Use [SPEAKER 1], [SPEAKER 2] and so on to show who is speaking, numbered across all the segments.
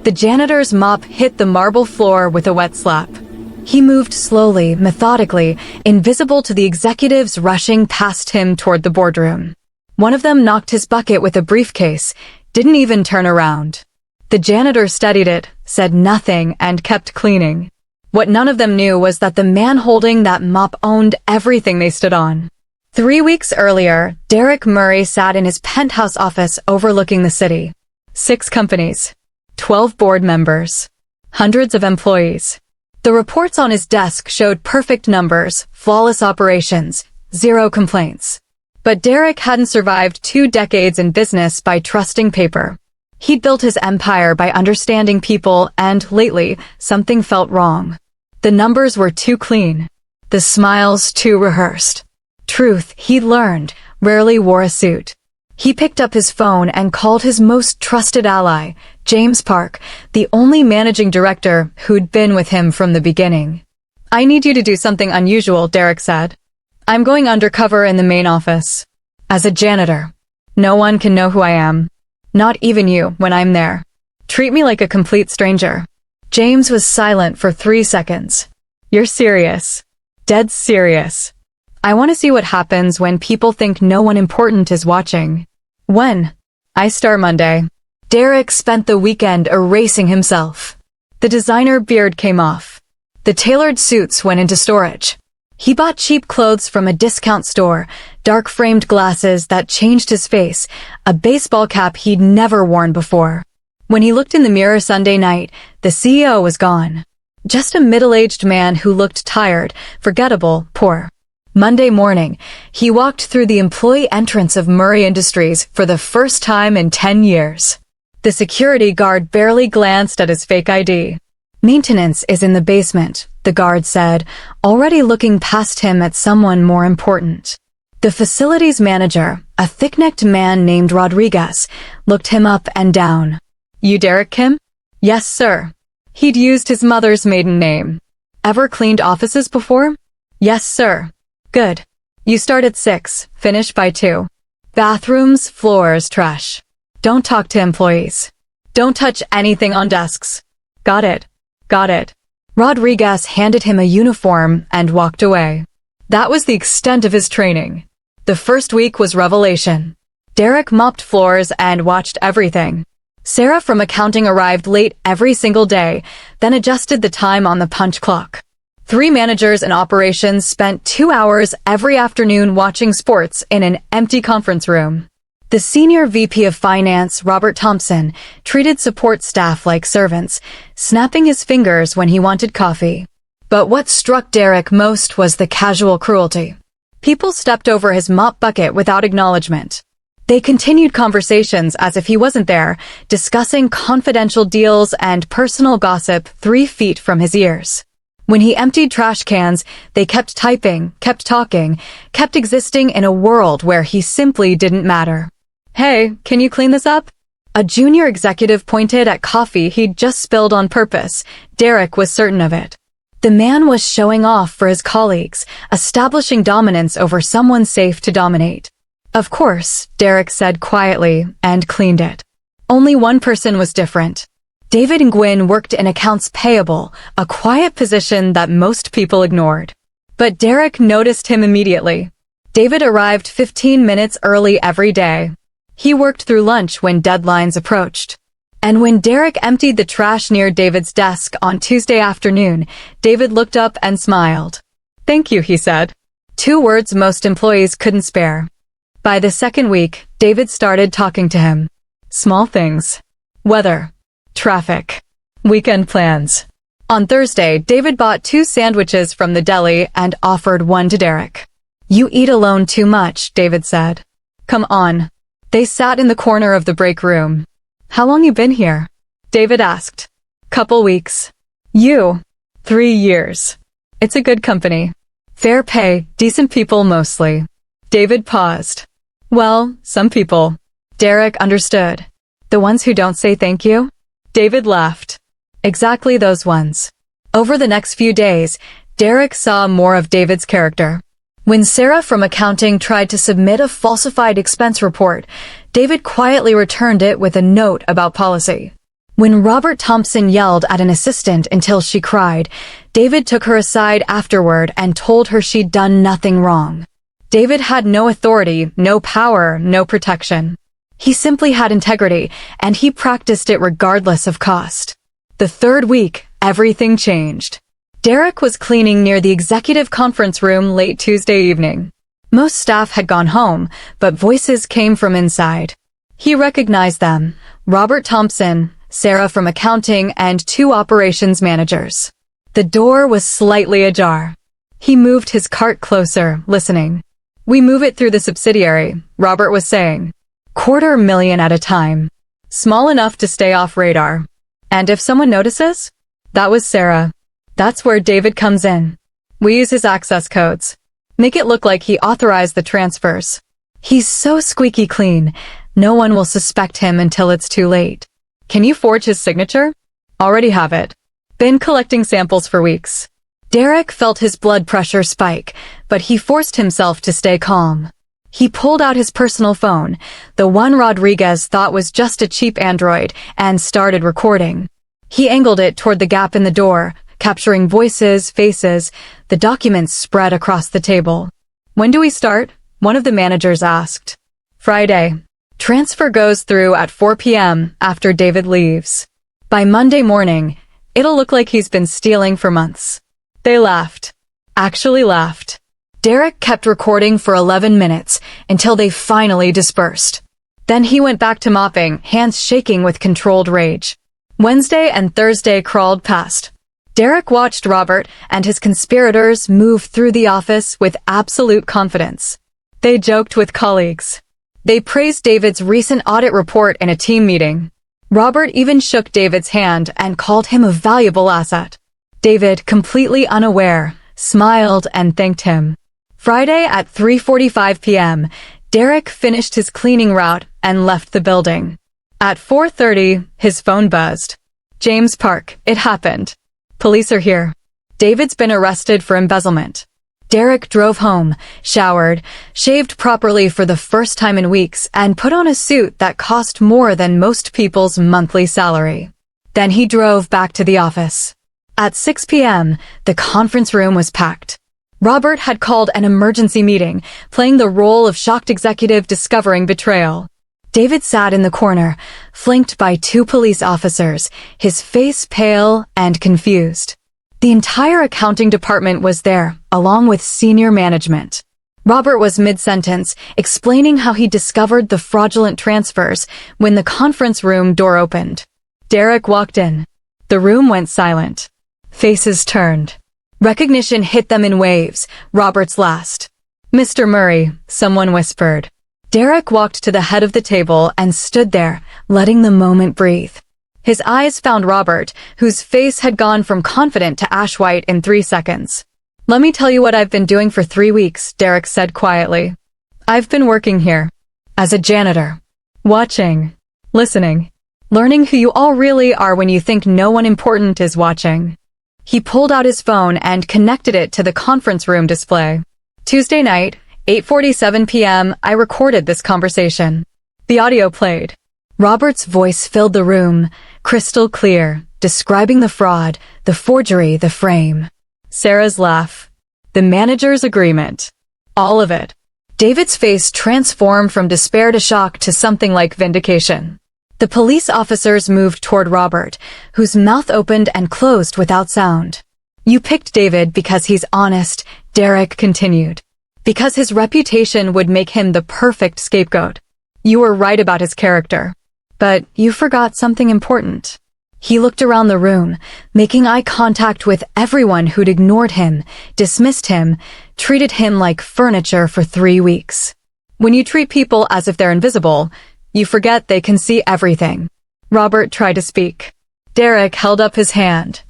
[SPEAKER 1] The janitor's mop hit the marble floor with a wet slap. He moved slowly, methodically, invisible to the executives rushing past him toward the boardroom. One of them knocked his bucket with a briefcase, didn't even turn around. The janitor studied it, said nothing, and kept cleaning. What none of them knew was that the man holding that mop owned everything they stood on. 3 weeks earlier, Derek Murray sat in his penthouse office overlooking the city. 6 companies, 12 board members, hundreds of employees. The reports on his desk showed perfect numbers, flawless operations, 0 complaints. But Derek hadn't survived 2 decades in business by trusting paper. He'd built his empire by understanding people, and lately, something felt wrong. The numbers were too clean. The smiles too rehearsed. Truth, he'd learned, rarely wore a suit. He picked up his phone and called his most trusted ally, James Park, the only managing director who'd been with him from the beginning. "I need you to do something unusual," Derek said. "I'm going undercover in the main office. As a janitor. No one can know who I am. Not even you when I'm there. Treat me like a complete stranger." James was silent for 3 seconds. "You're serious. Dead serious. I want to see what happens when people think no one important is watching." "When?" "I start Monday." Derek spent the weekend erasing himself. The designer beard came off. The tailored suits went into storage. He bought cheap clothes from a discount store, dark-framed glasses that changed his face, a baseball cap he'd never worn before. When he looked in the mirror Sunday night, the CEO was gone. Just a middle-aged man who looked tired, forgettable, poor. Monday morning, he walked through the employee entrance of Murray Industries for the first time in 10 years. The security guard barely glanced at his fake ID. "Maintenance is in the basement," the guard said, already looking past him at someone more important. The facilities manager, a thick-necked man named Rodriguez, looked him up and down. "You Derek Kim?" "Yes, sir." He'd used his mother's maiden name. "Ever cleaned offices before?" "Yes, sir." "Good. You start at 6, finish by 2. Bathrooms, floors, trash. Don't talk to employees. Don't touch anything on desks." "Got it. Got it." Rodriguez handed him a uniform and walked away. That was the extent of his training. The first week was revelation. Derek mopped floors and watched everything. Sarah from accounting arrived late every single day, then adjusted the time on the punch clock. 3 managers in operations spent 2 hours every afternoon watching sports in an empty conference room. The senior VP of Finance, Robert Thompson, treated support staff like servants, snapping his fingers when he wanted coffee. But what struck Derek most was the casual cruelty. People stepped over his mop bucket without acknowledgement. They continued conversations as if he wasn't there, discussing confidential deals and personal gossip 3 feet from his ears. When he emptied trash cans, they kept typing, kept talking, kept existing in a world where he simply didn't matter. "Hey, can you clean this up?" A junior executive pointed at coffee he'd just spilled on purpose. Derek was certain of it. The man was showing off for his colleagues, establishing dominance over someone safe to dominate. "Of course," Derek said quietly, and cleaned it. Only one person was different. David Nguyen worked in accounts payable, a quiet position that most people ignored. But Derek noticed him immediately. David arrived 15 minutes early every day. He worked through lunch when deadlines approached. And when Derek emptied the trash near David's desk on Tuesday afternoon, David looked up and smiled. "Thank you," he said. 2 words most employees couldn't spare. By the second week, David started talking to him. Small things. Weather. Traffic. Weekend plans. On Thursday, David bought 2 sandwiches from the deli and offered one to Derek. "You eat alone too much," David said. "Come on." They sat in the corner of the break room. "How long you been here?" David asked. "Couple weeks." "You?" 3 years. "It's a good company. Fair pay, decent people mostly." David paused. "Well, some people." Derek understood. "The ones who don't say thank you?" David laughed. "Exactly those ones." Over the next few days, Derek saw more of David's character. When Sarah from accounting tried to submit a falsified expense report, David quietly returned it with a note about policy. When Robert Thompson yelled at an assistant until she cried, David took her aside afterward and told her she'd done nothing wrong. David had no authority, no power, no protection. He simply had integrity, and he practiced it regardless of cost. The third week, everything changed. Derek was cleaning near the executive conference room late Tuesday evening. Most staff had gone home, but voices came from inside. He recognized them: Robert Thompson, Sarah from accounting, and 2 operations managers. The door was slightly ajar. He moved his cart closer, listening. "We move it through the subsidiary," Robert was saying. "$250,000 at a time. Small enough to stay off radar. And if someone notices?" That was Sarah. That's where David comes in. We use his access codes. Make it look like he authorized the transfers. He's so squeaky clean, no one will suspect him until it's too late. Can you forge his signature? Already have it. Been collecting samples for weeks. Derek felt his blood pressure spike, but he forced himself to stay calm. He pulled out his personal phone, the one Rodriguez thought was just a cheap Android, and started recording. He angled it toward the gap in the door, capturing voices, faces. The documents spread across the table. "When do we start?" one of the managers asked. "Friday. Transfer goes through at 4 p.m. after David leaves. By Monday morning, it'll look like he's been stealing for months." They laughed. Actually laughed. Derek kept recording for 11 minutes until they finally dispersed. Then he went back to mopping, hands shaking with controlled rage. Wednesday and Thursday crawled past. Derek watched Robert and his conspirators move through the office with absolute confidence. They joked with colleagues. They praised David's recent audit report in a team meeting. Robert even shook David's hand and called him a valuable asset. David, completely unaware, smiled and thanked him. Friday at 3:45 p.m., Derek finished his cleaning route and left the building. At 4:30, his phone buzzed. "James Park, it happened. Police are here. David's been arrested for embezzlement." Derek drove home, showered, shaved properly for the first time in weeks, and put on a suit that cost more than most people's monthly salary. Then he drove back to the office. At 6 p.m., the conference room was packed. Robert had called an emergency meeting, playing the role of shocked executive discovering betrayal. David sat in the corner, flanked by 2 police officers, his face pale and confused. The entire accounting department was there, along with senior management. Robert was mid-sentence, explaining how he discovered the fraudulent transfers when the conference room door opened. Derek walked in. The room went silent. Faces turned. Recognition hit them in waves, Robert's last. "Mr. Murray," someone whispered. Derek walked to the head of the table and stood there, letting the moment breathe. His eyes found Robert, whose face had gone from confident to ash white in 3 seconds. "Let me tell you what I've been doing for 3 weeks, Derek said quietly. "I've been working here. As a janitor. Watching. Listening. Learning who you all really are when you think no one important is watching." He pulled out his phone and connected it to the conference room display. "Tuesday night, 8:47 p.m., I recorded this conversation." The audio played. Robert's voice filled the room, crystal clear, describing the fraud, the forgery, the frame. Sarah's laugh. The manager's agreement. All of it. David's face transformed from despair to shock to something like vindication. The police officers moved toward Robert, whose mouth opened and closed without sound. "You picked David because he's honest," Derek continued. "Because his reputation would make him the perfect scapegoat. You were right about his character. But you forgot something important." He looked around the room, making eye contact with everyone who'd ignored him, dismissed him, treated him like furniture for 3 weeks. When you treat people as if they're invisible, you forget they can see everything. Robert tried to speak. Derek held up his hand.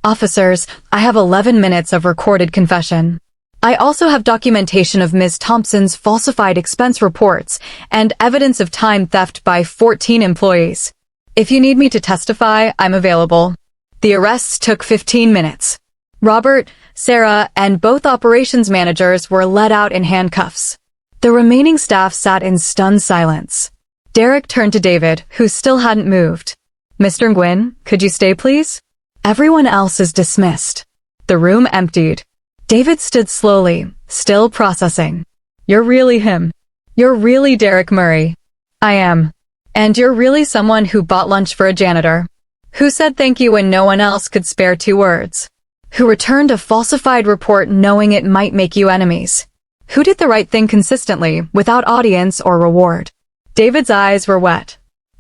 [SPEAKER 1] "Officers, I have 11 minutes of recorded confession. I also have documentation of Ms. Thompson's falsified expense reports and evidence of time theft by 14 employees. If you need me to testify, I'm available." The arrests took 15 minutes. Robert, Sarah, and both operations managers were let out in handcuffs. The remaining staff sat in stunned silence. Derek turned to David, who still hadn't moved. Mr. Nguyen, could you stay please? Everyone else is dismissed. The room emptied. David stood slowly, still processing. You're really him. You're really Derek Murray. I am. And you're really someone who bought lunch for a janitor. Who said thank you when no one else could spare 2 words. Who returned a falsified report knowing it might make you enemies. Who did the right thing consistently, without audience or reward. David's eyes were wet.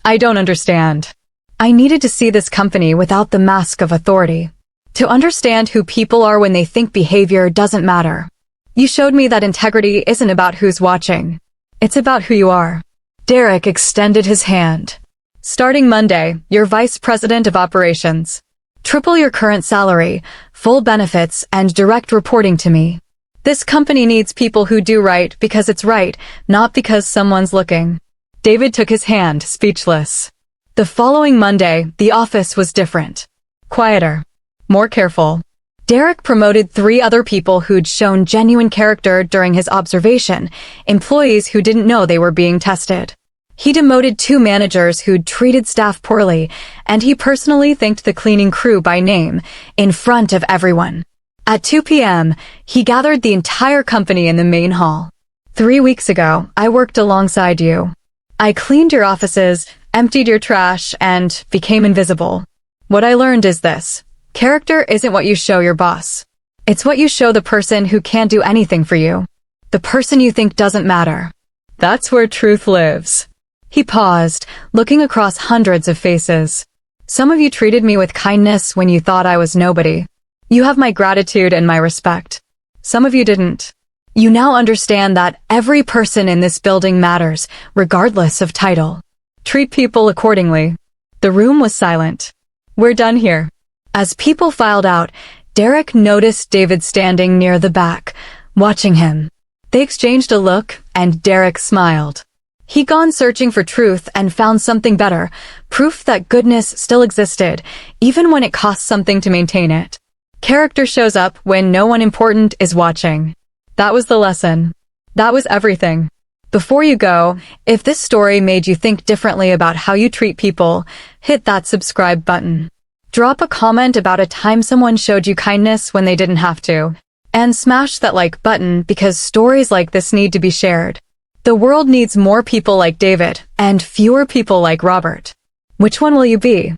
[SPEAKER 1] I don't understand. I needed to see this company without the mask of authority. To understand who people are when they think behavior doesn't matter. You showed me that integrity isn't about who's watching. It's about who you are. Derek extended his hand. Starting Monday, you're Vice President of Operations. Triple your current salary, full benefits, and direct reporting to me. This company needs people who do right because it's right, not because someone's looking. David took his hand, speechless. The following Monday, the office was different. Quieter. More careful. Derek promoted 3 other people who'd shown genuine character during his observation, employees who didn't know they were being tested. He demoted 2 managers who'd treated staff poorly, and he personally thanked the cleaning crew by name, in front of everyone. At 2 p.m., he gathered the entire company in the main hall. 3 weeks ago, I worked alongside you. I cleaned your offices, emptied your trash, and became invisible. What I learned is this. Character isn't what you show your boss. It's what you show the person who can't do anything for you. The person you think doesn't matter. That's where truth lives. He paused, looking across hundreds of faces. Some of you treated me with kindness when you thought I was nobody. You have my gratitude and my respect. Some of you didn't. You now understand that every person in this building matters, regardless of title. Treat people accordingly. The room was silent. We're done here. As people filed out, Derek noticed David standing near the back, watching him. They exchanged a look, and Derek smiled. He'd gone searching for truth and found something better, proof that goodness still existed, even when it cost something to maintain it. Character shows up when no one important is watching. That was the lesson. That was everything. Before you go, if this story made you think differently about how you treat people, hit that subscribe button. Drop a comment about a time someone showed you kindness when they didn't have to. And smash that like button because stories like this need to be shared. The world needs more people like David and fewer people like Robert. Which one will you be?